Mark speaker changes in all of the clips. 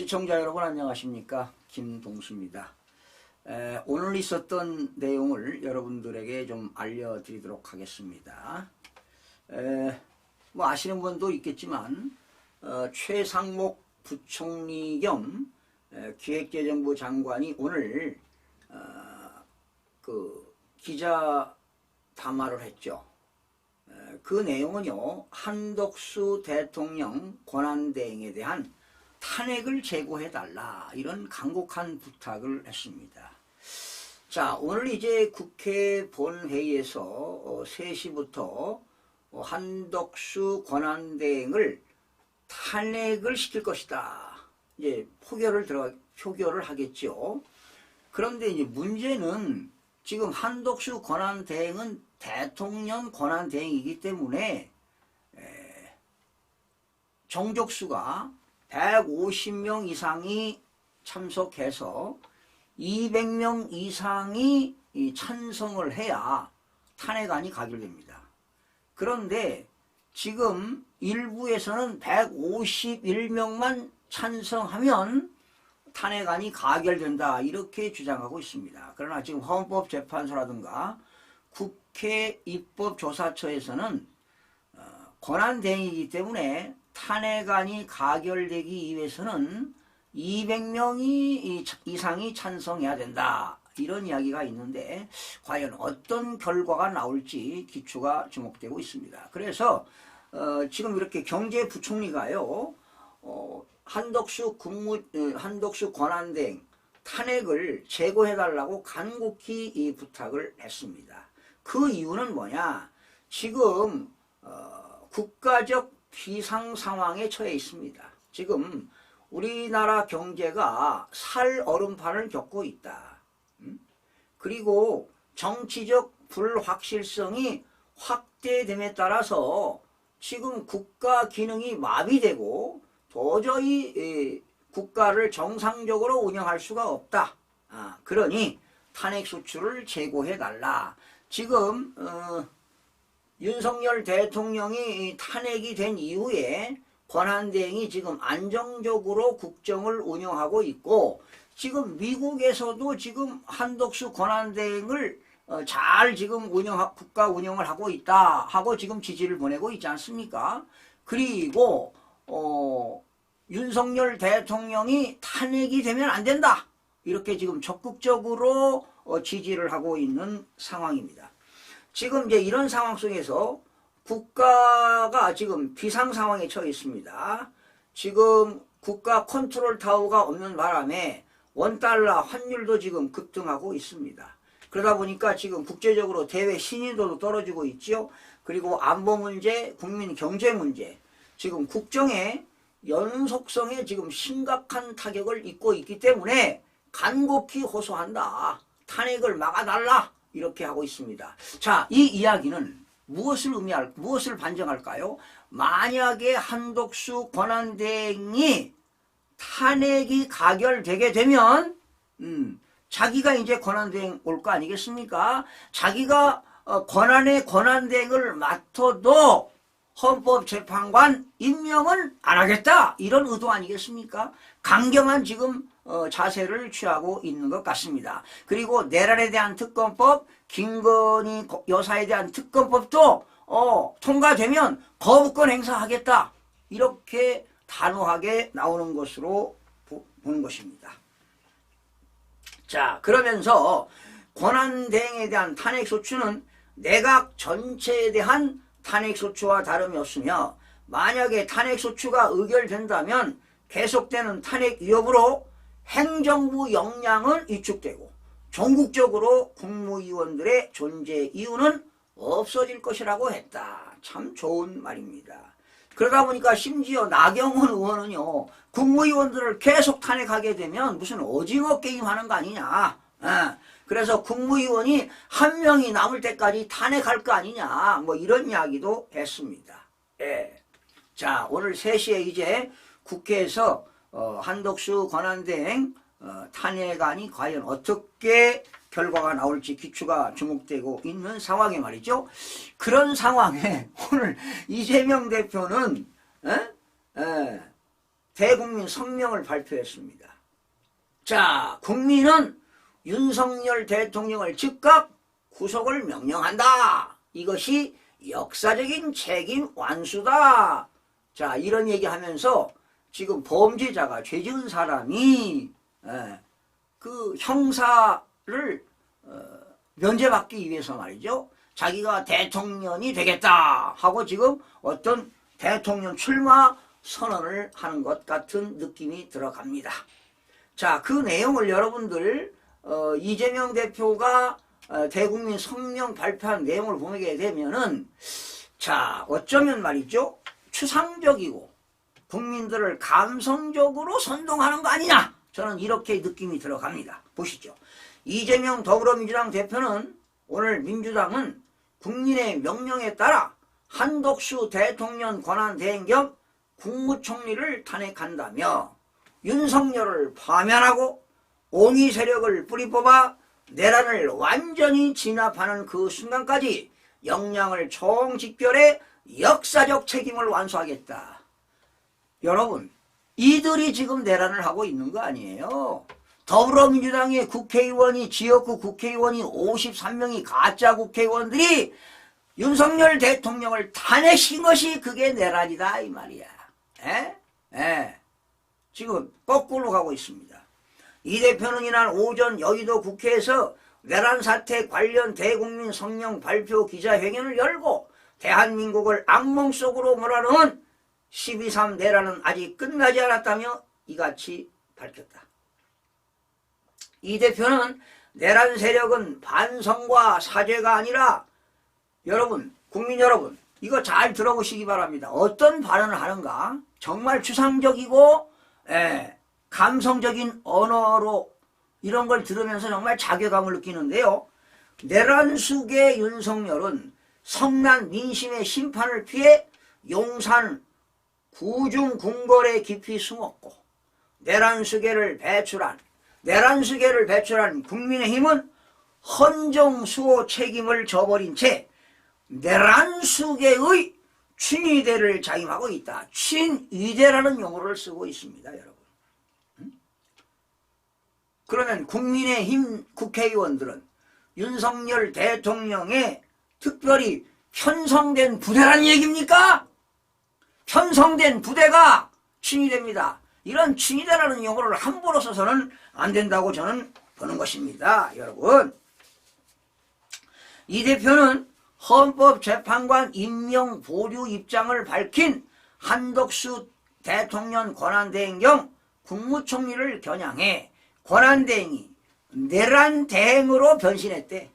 Speaker 1: 시청자 여러분 안녕하십니까, 김동수입니다. 오늘 있었던 내용을 여러분들에게 좀 알려드리도록 하겠습니다. 뭐 아시는 분도 있겠지만 최상목 부총리 겸 기획재정부 장관이 오늘 그 기자 담화를 했죠. 그 내용은요, 한덕수 대통령 권한대행에 대한 탄핵을 제고해달라, 이런 간곡한 부탁을 했습니다. 자, 오늘 이제 국회 본회의에서 3시부터 한덕수 권한대행을 탄핵을 시킬 것이다, 이제 표결을 하겠죠. 그런데 이제 문제는 지금 한덕수 권한대행은 대통령 권한대행이기 때문에 정족수가 150명 이상이 참석해서 200명 이상이 찬성을 해야 탄핵안이 가결됩니다. 그런데 지금 일부에서는 151명만 찬성하면 탄핵안이 가결된다, 이렇게 주장하고 있습니다. 그러나 지금 헌법재판소라든가 국회 입법조사처에서는 권한대행이기 때문에 탄핵안이 가결되기 위해서는 200명이 이상이 찬성해야 된다, 이런 이야기가 있는데 과연 어떤 결과가 나올지 기추가 주목되고 있습니다. 그래서 지금 이렇게 경제부총리가요, 한덕수 권한대행 탄핵을 제고해달라고 간곡히 부탁을 했습니다. 그 이유는 뭐냐? 지금 국가적 비상 상황에 처해 있습니다. 지금 우리나라 경제가 살얼음판을 겪고 있다. 그리고 정치적 불확실성이 확대됨에 따라서 지금 국가 기능이 마비되고 도저히 국가를 정상적으로 운영할 수가 없다. 그러니 탄핵 소추를 제고해달라. 지금 윤석열 대통령이 탄핵이 된 이후에 권한대행이 지금 안정적으로 국정을 운영하고 있고, 지금 미국에서도 지금 한덕수 권한대행을 잘 지금 국가 운영을 하고 있다 하고 지금 지지를 보내고 있지 않습니까? 그리고 윤석열 대통령이 탄핵이 되면 안 된다, 이렇게 지금 적극적으로 지지를 하고 있는 상황입니다. 지금 이제 이런 상황 속에서 국가가 지금 비상 상황에 처해 있습니다. 지금 국가 컨트롤 타워가 없는 바람에 원달러 환율도 지금 급등하고 있습니다. 그러다 보니까 지금 국제적으로 대외 신인도도 떨어지고 있죠. 그리고 안보 문제, 국민 경제 문제, 지금 국정의 연속성에 지금 심각한 타격을 입고 있기 때문에 간곡히 호소한다, 탄핵을 막아달라, 이렇게 하고 있습니다. 자, 이 이야기는 무엇을 반증할까요? 만약에 한덕수 권한대행이 탄핵이 가결되게 되면 자기가 이제 권한대행 올 거 아니겠습니까? 자기가 권한대행을 맡아도 헌법재판관 임명은 안 하겠다, 이런 의도 아니겠습니까? 강경한 지금 자세를 취하고 있는 것 같습니다. 그리고 내란에 대한 특검법, 김건희 여사에 대한 특검법도 통과되면 거부권 행사하겠다, 이렇게 단호하게 나오는 것으로 보는 것입니다. 자, 그러면서 권한대행에 대한 탄핵소추는 내각 전체에 대한 탄핵소추와 다름이 없으며, 만약에 탄핵소추가 의결된다면 계속되는 탄핵 위협으로 행정부 역량은 위축되고 전국적으로 국무위원들의 존재 이유는 없어질 것이라고 했다. 참 좋은 말입니다. 그러다 보니까 심지어 나경원 의원은요, 국무위원들을 계속 탄핵하게 되면 무슨 오징어 게임 하는 거 아니냐. 그래서 국무위원이 한 명이 남을 때까지 탄핵할 거 아니냐, 뭐 이런 이야기도 했습니다. 자, 오늘 3시에 이제 국회에서 한덕수 권한대행 탄핵안이 과연 어떻게 결과가 나올지 기추가 주목되고 있는 상황에 말이죠. 그런 상황에 오늘 이재명 대표는 대국민 성명을 발표했습니다. 자, 국민은 윤석열 대통령을 즉각 구속을 명령한다. 이것이 역사적인 책임 완수다. 자, 이런 얘기하면서 지금 범죄자가 죄 지은 사람이 그 형사를 면제받기 위해서 말이죠. 자기가 대통령이 되겠다 하고 지금 어떤 대통령 출마 선언을 하는 것 같은 느낌이 들어갑니다. 자, 그 내용을 여러분들 이재명 대표가 대국민 성명 발표한 내용을 보게 되면은 자, 어쩌면 말이죠. 추상적이고 국민들을 감성적으로 선동하는 거 아니냐. 저는 이렇게 느낌이 들어갑니다. 보시죠. 이재명 더불어민주당 대표는 오늘 민주당은 국민의 명령에 따라 한덕수 대통령 권한대행 겸 국무총리를 탄핵한다며 윤석열을 파면하고 옹의 세력을 뿌리뽑아 내란을 완전히 진압하는 그 순간까지 역량을 총집결해 역사적 책임을 완수하겠다. 여러분, 이들이 지금 내란을 하고 있는 거 아니에요. 더불어민주당의 국회의원이 지역구 국회의원이 53명이 가짜 국회의원들이 윤석열 대통령을 탄핵신 것이 그게 내란이다 이 말이야. 지금 거꾸로 가고 있습니다. 이 대표는 이날 오전 여의도 국회에서 내란 사태 관련 대국민 성명 발표 기자회견을 열고 대한민국을 악몽 속으로 몰아넣은 12.3 내란은 아직 끝나지 않았다며 이같이 밝혔다. 이 대표는 내란 세력은 반성과 사죄가 아니라 여러분, 국민 여러분, 이거 잘 들어보시기 바랍니다. 어떤 발언을 하는가? 정말 추상적이고 감성적인 언어로 이런 걸 들으면서 정말 자괴감을 느끼는데요. 내란 속의 윤석열은 성난 민심의 심판을 피해 용산 구중 궁궐에 깊이 숨었고 내란 수계를 배출한 국민의힘은 헌정 수호 책임을 져버린 채 내란 수계의 친위대를 자임하고 있다. 친위대라는 용어를 쓰고 있습니다, 여러분. 그러면 국민의힘 국회의원들은 윤석열 대통령의 특별히 편성된 부대란 얘기입니까? 편성된 부대가 친위대입니다. 이런 친위대라는 용어를 함부로 써서는 안 된다고 저는 보는 것입니다, 여러분. 이 대표는 헌법재판관 임명 보류 입장을 밝힌 한덕수 대통령 권한대행 겸 국무총리를 겨냥해 권한대행이 내란대행으로 변신했대.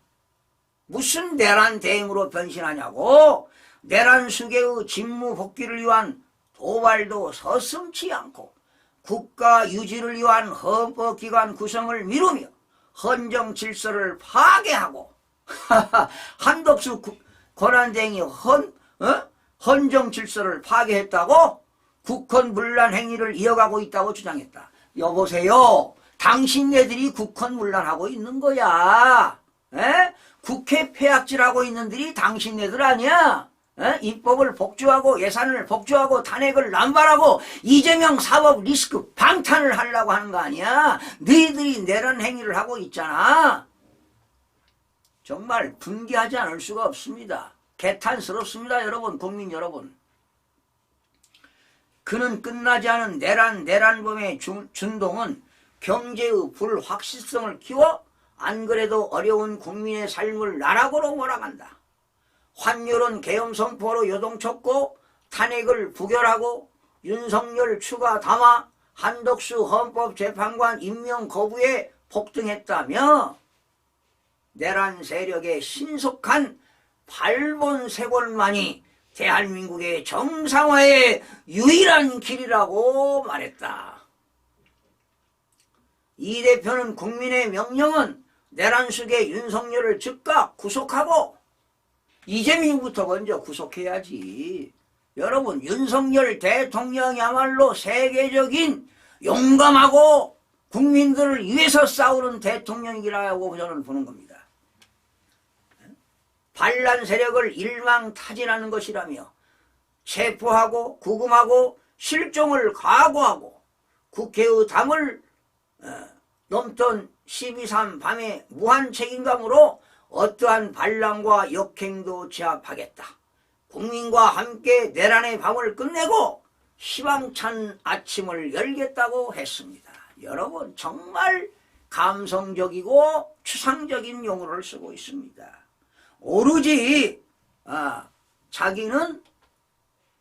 Speaker 1: 무슨 내란대행으로 변신하냐고. 내란 수계의 직무 복귀를 위한 도발도 서슴지 않고 국가 유지를 위한 헌법기관 구성을 미루며 헌정 질서를 파괴하고 한덕수 권한대행이 헌정 질서를 파괴했다고 국헌 문란 행위를 이어가고 있다고 주장했다. 여보세요. 당신네들이 국헌 문란하고 있는 거야. 국회 폐악질하고 있는들이 당신네들 아니야. 입법을 복주하고 예산을 복주하고 탄핵을 남발하고 이재명 사법 리스크 방탄을 하려고 하는 거 아니야. 너희들이 내란 행위를 하고 있잖아. 정말 분개하지 않을 수가 없습니다. 개탄스럽습니다, 여러분, 국민 여러분. 그는 끝나지 않은 내란범의 준동은 경제의 불확실성을 키워 안 그래도 어려운 국민의 삶을 나락으로 몰아간다. 환율은 계엄선포로 요동쳤고 탄핵을 부결하고 윤석열 추가 담아 한덕수 헌법재판관 임명 거부에 폭등했다며 내란 세력의 신속한 발본색원만이 대한민국의 정상화의 유일한 길이라고 말했다. 이 대표는 국민의 명령은 내란 속의 윤석열을 즉각 구속하고 이재명부터 먼저 구속해야지. 여러분, 윤석열 대통령이야말로 세계적인 용감하고 국민들을 위해서 싸우는 대통령이라고 저는 보는 겁니다. 반란 세력을 일망타진하는 것이라며 체포하고 구금하고 실종을 각오하고 국회의 담을 넘던 12.3 밤의 무한 책임감으로 어떠한 반란과 역행도 제압하겠다. 국민과 함께 내란의 밤을 끝내고 희망찬 아침을 열겠다고 했습니다. 여러분 정말 감성적이고 추상적인 용어를 쓰고 있습니다. 오로지 자기는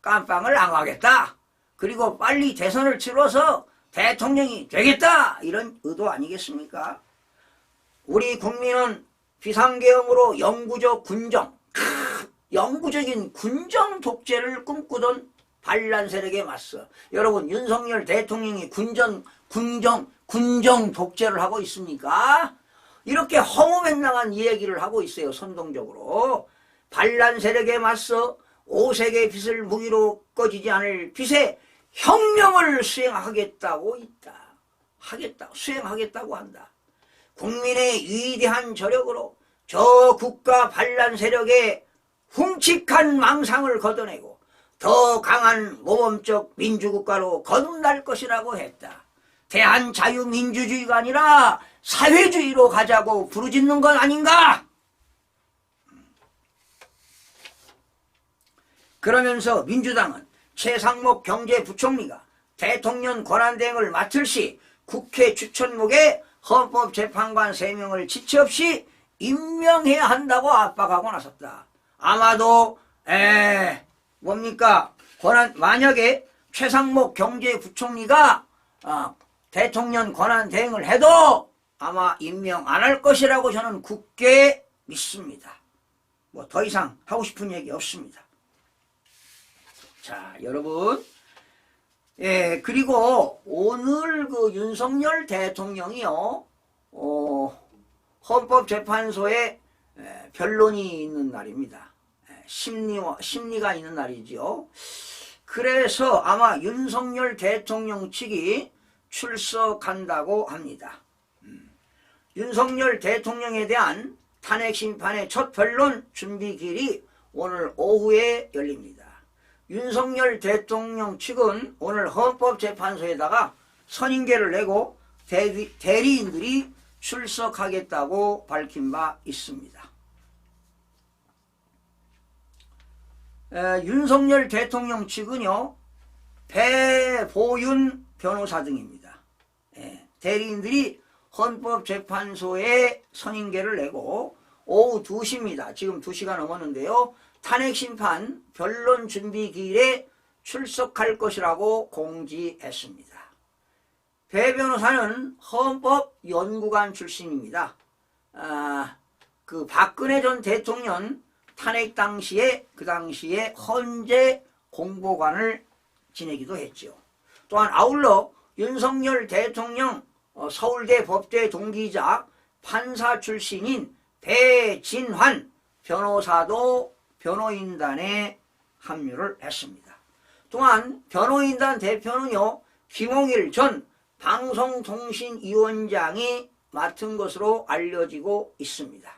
Speaker 1: 깜빵을 안 가겠다. 그리고 빨리 대선을 치러서 대통령이 되겠다. 이런 의도 아니겠습니까? 우리 국민은 비상계엄으로 영구적 군정, 영구적인 군정 독재를 꿈꾸던 반란 세력에 맞서 여러분 윤석열 대통령이 군정 독재를 하고 있습니까? 이렇게 허무맹랑한 이야기를 하고 있어요. 선동적으로. 반란 세력에 맞서 오색의 빛을 무기로 꺼지지 않을 빛의 혁명을 수행하겠다고 수행하겠다고 한다. 국민의 위대한 저력으로 저 국가 반란 세력의 흉측한 망상을 걷어내고 더 강한 모범적 민주국가로 거듭날 것이라고 했다. 대한자유민주주의가 아니라 사회주의로 가자고 부르짖는 건 아닌가? 그러면서 민주당은 최상목 경제부총리가 대통령 권한대행을 맡을 시 국회 추천목에 헌법재판관 3명을 지체 없이 임명해야 한다고 압박하고 나섰다. 아마도 만약에 최상목 경제부총리가 대통령 권한대행을 해도 아마 임명 안 할 것이라고 저는 굳게 믿습니다. 뭐 더 이상 하고 싶은 얘기 없습니다. 자, 여러분. 그리고 오늘 그 윤석열 대통령이요, 헌법재판소에 변론이 있는 날입니다. 심리가 있는 날이지요. 그래서 아마 윤석열 대통령 측이 출석한다고 합니다. 윤석열 대통령에 대한 탄핵심판의 첫 변론 준비기일이 오늘 오후에 열립니다. 윤석열 대통령 측은 오늘 헌법재판소에다가 선임계를 내고 대리인들이 출석하겠다고 밝힌 바 있습니다. 윤석열 대통령 측은요, 배보윤 변호사 등입니다. 대리인들이 헌법재판소에 선임계를 내고 오후 2시입니다. 지금 2시가 넘었는데요. 탄핵심판 변론 준비기일에 출석할 것이라고 공지했습니다. 배 변호사는 헌법연구관 출신입니다. 그 박근혜 전 대통령 탄핵 당시에 그 당시에 헌재 공보관을 지내기도 했죠. 또한 아울러 윤석열 대통령 서울대 법대 동기이자 판사 출신인 배진환 변호사도 변호인단에 합류를 했습니다. 또한 변호인단 대표는요, 김홍일 전 방송통신위원장이 맡은 것으로 알려지고 있습니다.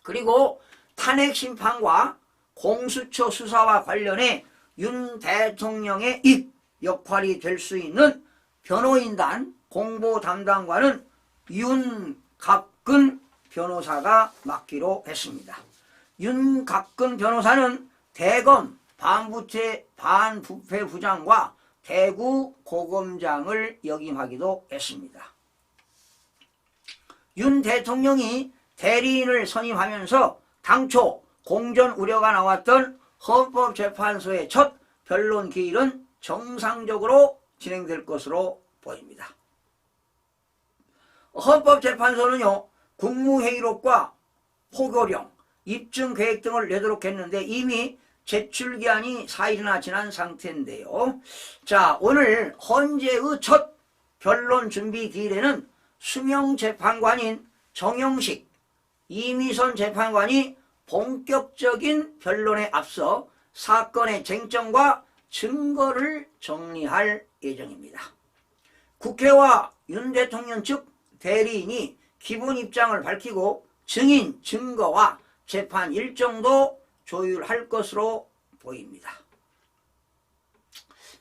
Speaker 1: 그리고 탄핵심판과 공수처 수사와 관련해 윤 대통령의 입 역할이 될 수 있는 변호인단 공보 담당관은 윤갑근 변호사가 맡기로 했습니다. 윤갑근 변호사는 대검 반부패 부장과 대구 고검장을 역임하기도 했습니다. 윤 대통령이 대리인을 선임하면서 당초 공전 우려가 나왔던 헌법재판소의 첫 변론 기일은 정상적으로 진행될 것으로 보입니다. 헌법재판소는요, 국무회의록과 포고령, 입증계획 등을 내도록 했는데 이미 제출기한이 4일이나 지난 상태인데요. 자, 오늘 헌재의 첫 변론 준비 기일에는 수명 재판관인 정영식, 이미선 재판관이 본격적인 변론에 앞서 사건의 쟁점과 증거를 정리할 예정입니다. 국회와 윤 대통령 측 대리인이 기본 입장을 밝히고 증인, 증거와 재판 일정도 조율할 것으로 보입니다.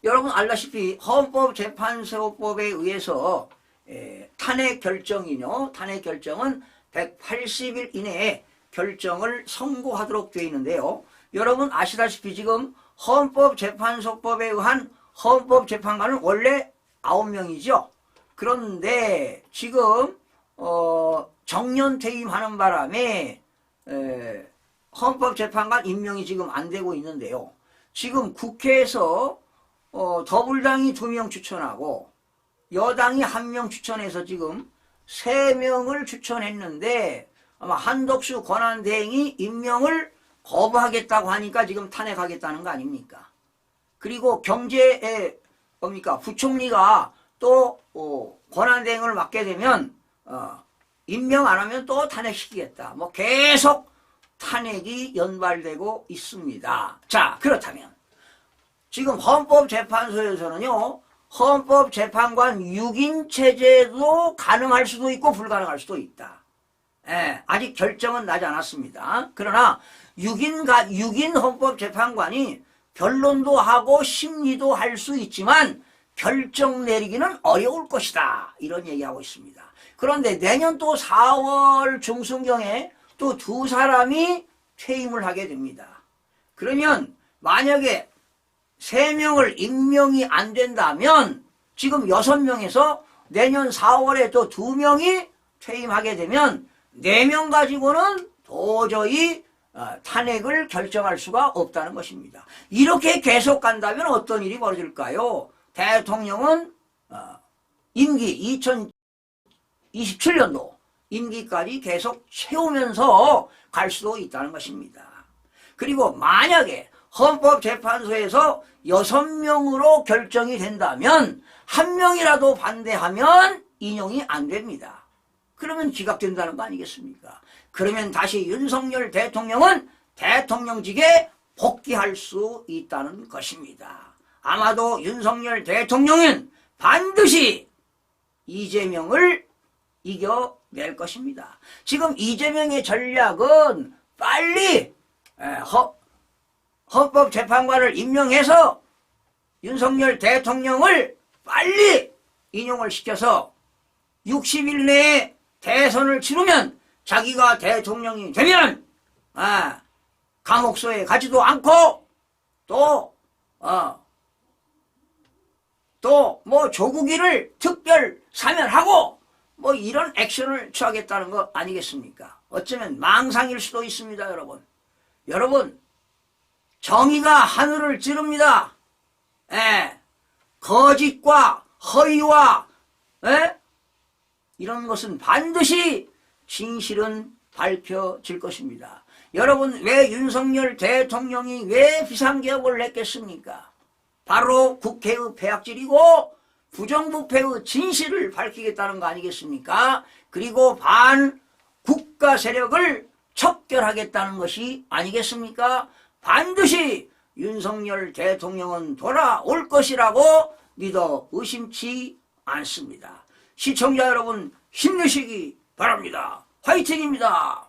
Speaker 1: 여러분 알다시피 헌법재판소법에 의해서 탄핵 결정이요. 탄핵 결정은 180일 이내에 결정을 선고하도록 되어 있는데요. 여러분 아시다시피 지금 헌법재판소법에 의한 헌법재판관은 원래 9명이죠. 그런데 지금 정년 퇴임하는 바람에 헌법재판관 임명이 지금 안 되고 있는데요. 지금 국회에서 더불당이 2명 추천하고 여당이 1명 추천해서 지금 3명을 추천했는데 아마 한덕수 권한대행이 임명을 거부하겠다고 하니까 지금 탄핵하겠다는 거 아닙니까? 그리고 경제에 뭡니까? 부총리가 또 권한대행을 맡게 되면 임명 안 하면 또 탄핵시키겠다. 뭐 계속 탄핵이 연발되고 있습니다. 자, 그렇다면 지금 헌법재판소에서는요. 헌법재판관 6인 체제도 가능할 수도 있고 불가능할 수도 있다. 아직 결정은 나지 않았습니다. 그러나 6인 헌법재판관이 변론도 하고 심리도 할 수 있지만 결정 내리기는 어려울 것이다. 이런 얘기하고 있습니다. 그런데 내년 또 4월 중순경에 또 2사람이 퇴임을 하게 됩니다. 그러면 만약에 3명을 임명이 안 된다면 지금 6명에서 내년 4월에 또 2명이 퇴임하게 되면 4명 가지고는 도저히 탄핵을 결정할 수가 없다는 것입니다. 이렇게 계속 간다면 어떤 일이 벌어질까요? 대통령은 임기 2027년도 임기까지 계속 채우면서 갈 수도 있다는 것입니다. 그리고 만약에 헌법재판소에서 6명으로 결정이 된다면 1명이라도 반대하면 인용이 안 됩니다. 그러면 기각된다는 거 아니겠습니까? 그러면 다시 윤석열 대통령은 대통령직에 복귀할 수 있다는 것입니다. 아마도 윤석열 대통령은 반드시 이재명을 이겨낼 것입니다. 지금 이재명의 전략은 빨리 헌법재판관을 임명해서 윤석열 대통령을 빨리 인용을 시켜서 60일 내에 대선을 치르면 자기가 대통령이 되면 감옥소에 가지도 않고 또 뭐 조국이를 특별 사면하고 뭐 이런 액션을 취하겠다는 거 아니겠습니까? 어쩌면 망상일 수도 있습니다, 여러분. 여러분, 정의가 하늘을 찌릅니다. 거짓과 허위와 이런 것은 반드시 진실은 밝혀질 것입니다. 여러분, 왜 윤석열 대통령이 왜 비상개혁을 했겠습니까? 바로 국회의 폐악질이고 부정부패의 진실을 밝히겠다는 거 아니겠습니까? 그리고 반국가 세력을 척결하겠다는 것이 아니겠습니까? 반드시 윤석열 대통령은 돌아올 것이라고 믿어 의심치 않습니다. 시청자 여러분 힘내시기 바랍니다. 화이팅입니다.